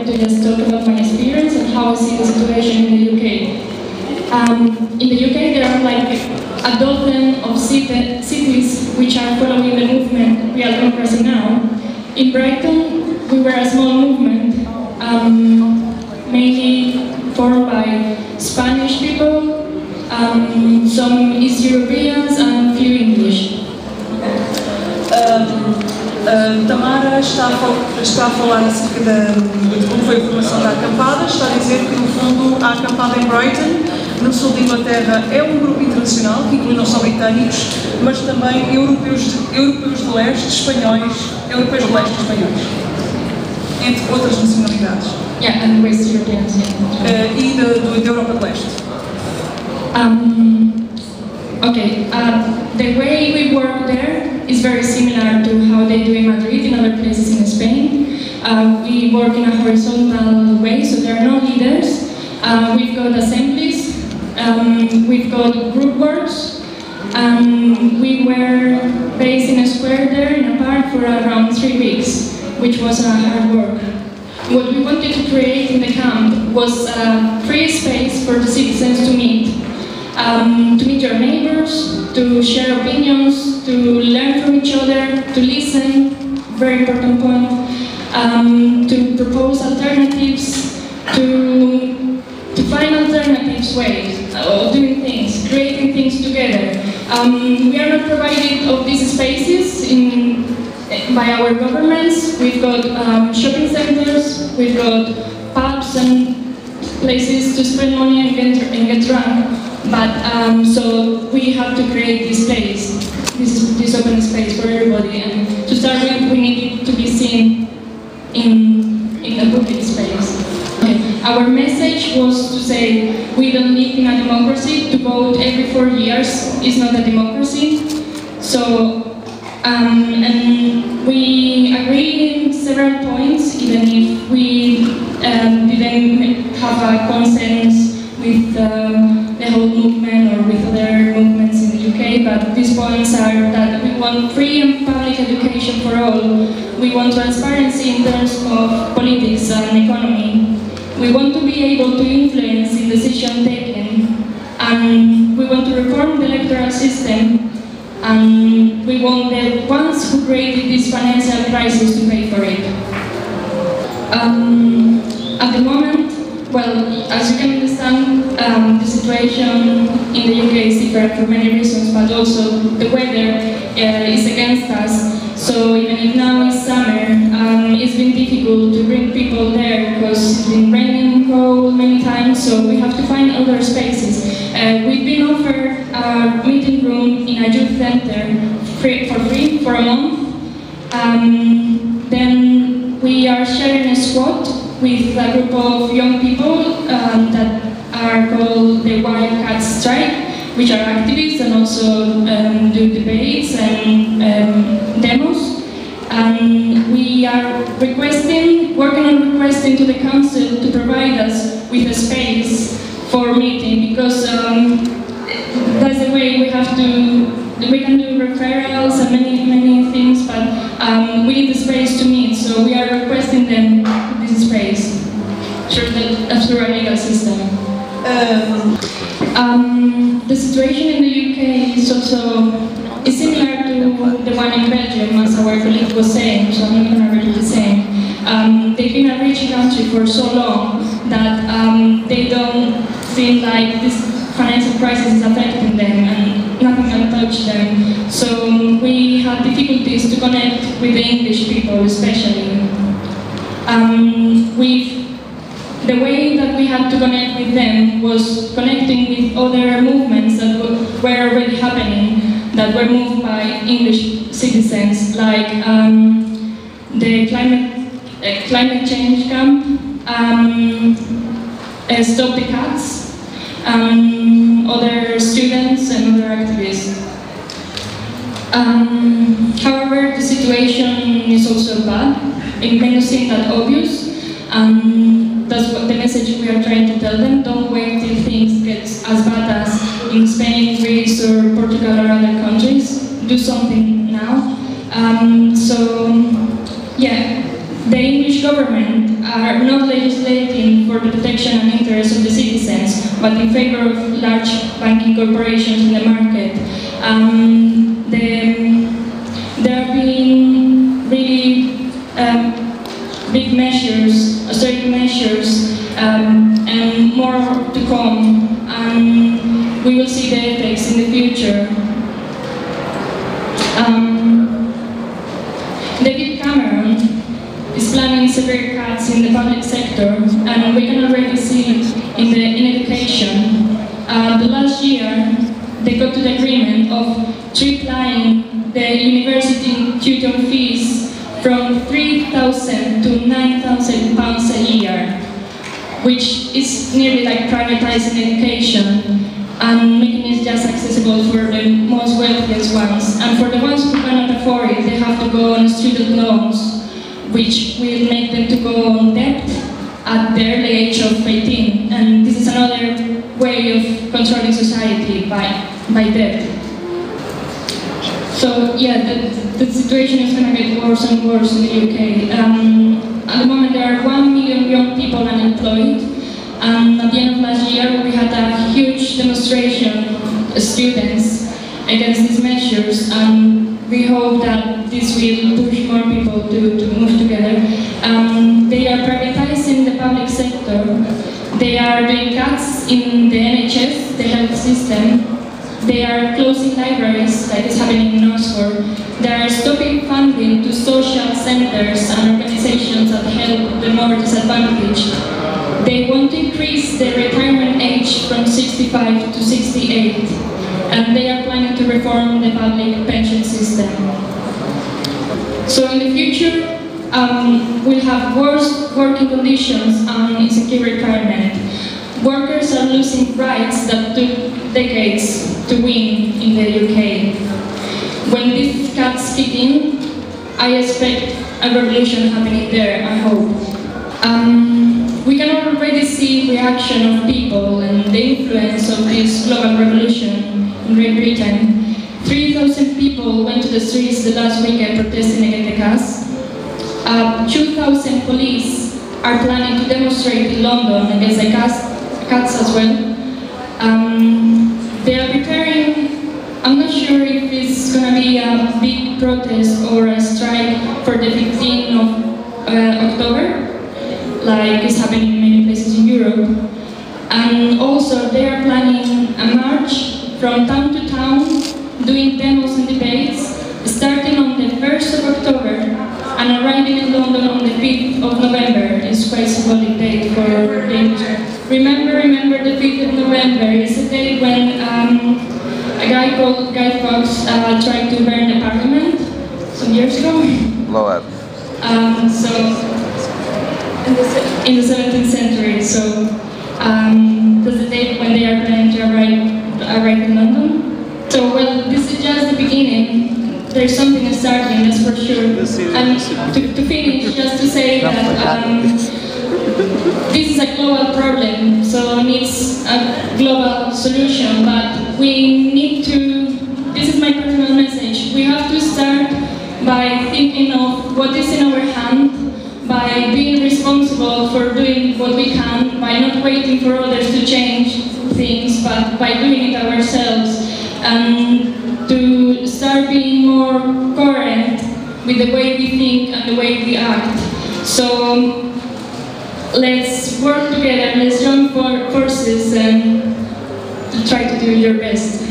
to just talk about my experience and how I see the situation in the UK. In the UK, there are like a dozen of cities which are following the movement Real Democracy Now. In Brighton, we were a small movement, mainly formed by Spanish people, some East Europeans and few English. Tamara está a falar acerca de como foi a formação da Acampada. Está a dizer que, no fundo, a Acampada em Brighton, no sul de Inglaterra, é um grupo internacional que inclui não só britânicos, mas também europeus do leste, espanhóis, europeus do leste espanhóis, entre outras nacionalidades. Yeah, and West Europeans, yeah. E da Europa do Leste. The way we work there is very similar to how they do in Madrid and other places in Spain. We work in a horizontal way, so there are no leaders. We've got assemblies, we've got group works. We were based in a square there in a park for around 3 weeks, which was hard work. What we wanted to create in the camp was a free space for the citizens to meet your neighbors, to share opinions, to learn from each other, to listen, very important point, to propose alternatives, to find alternatives ways of doing things, creating things together. We are not provided of these spaces by our governments. We've got shopping centers, we've got pubs and places to spend money and get drunk. But so we have to create this space, this open space for everybody. And to start with, we needed to be seen in a public space. Okay. Our message was to say we don't live in a democracy. To vote every 4 years is not a democracy. So, and we agreed in several points, even if we didn't have a consensus with the whole movement or with other movements in the UK, but these points are that we want free and public education for all. We want transparency in terms of politics and economy. We want to be able to influence in decision taking, and we want to reform the electoral system, and we want the ones who created this financial crisis to pay for it. At the moment, well, as you can understand, the situation in the UK is different for many reasons, but also the weather is against us. So even if now is summer, it's been difficult to bring people there because it's been raining and cold many times, so we have to find other spaces. We've been offered a meeting room in a youth center for free for a month. Then we are sharing a squad with a group of young people that are called the Wildcat Strike, which are activists and also do debates and demos. And we are working on requesting to the council to provide us with a space for meeting, because that's the way we can do referrals and many things, but we need the space to meet, so we are requesting them this space through a legal system. The situation in the UK is similar to the one in Belgium, as our colleague was saying, so I'm not going to repeat the same. They've been a rich country for so long that they don't feel like this financial crisis is affecting them and nothing can touch them. So we have difficulties to connect with the English people, especially. The way that we had to connect with them was connecting with other movements that were already happening, that were moved by English citizens, like the climate change camp, Stop the Cats, other students and other activists. However, the situation is also bad. It may not seem that obvious. That's what the message we are trying to tell them. Don't wait till things get as bad as in Spain, Greece, or Portugal, or other countries. Do something now. So, yeah, the English government are not legislating for the protection and interests of the citizens, but in favor of large banking corporations in the market. There have been really big measures, austerity measures, and more to come, and we will see the effects in the future. David Cameron is planning severe cuts in the public sector, and we can already see in education. The last year, they got to the agreement of tripling the university tutor fees from 3,000 to 9,000 pounds a year, which is nearly like privatizing education and making it just accessible for the most wealthiest ones. And for the ones who cannot afford it, they have to go on student loans, which will make them to go on debt at the early age of 18. And this is another way of controlling society by debt. So yeah, the situation is going to get worse and worse in the UK. At the moment there are 1 million young people unemployed. At the end of last year, we had a huge demonstration of students against these measures, and we hope that this will push more people to move together. They are privatizing the public sector. They are doing cuts in the NHS, the health system. They are closing libraries, like is happening in Oxford. They are stopping funding to social centers and organizations that help the more disadvantaged. They want to increase the retirement age from 65 to 68, and they are planning to reform the public pension system. So in the future, we'll have worse working conditions and insecure retirement. Workers are losing rights that took decades to win in the UK. When these cuts kick in, I expect a revolution happening there, I hope. We can already see reaction of people and the influence of this global revolution in Great Britain. 3,000 people went to the streets the last weekend protesting against the cuts. 2,000 police are planning to demonstrate in London against the cuts as well. They are preparing, I'm not sure if it's going to be a big protest or a strike for the 15th of October. Like is happening in many places in Europe. And also they are planning a march from town to town, doing demos and debates, starting on the 1st of October and arriving in London on the 5th of November. It's quite a symbolic date for the industry. Remember the 5th of November is the day when a guy called Guy Fawkes tried to burn the parliament some years ago. Blow up. In the 17th century, so that's the date when they are planning to arrive in London. So, well, this is just the beginning. There's something starting, that's for sure. And to finish, just to say that this is a global problem, so it needs a global solution, but we need to, this is my personal message, we have to start by thinking of what is in our hand, by being responsible for doing what we can, by not waiting for others to change things, but by doing it ourselves, and to start being more coherent with the way we think and the way we act. So let's work together, let's join forces and to try to do your best.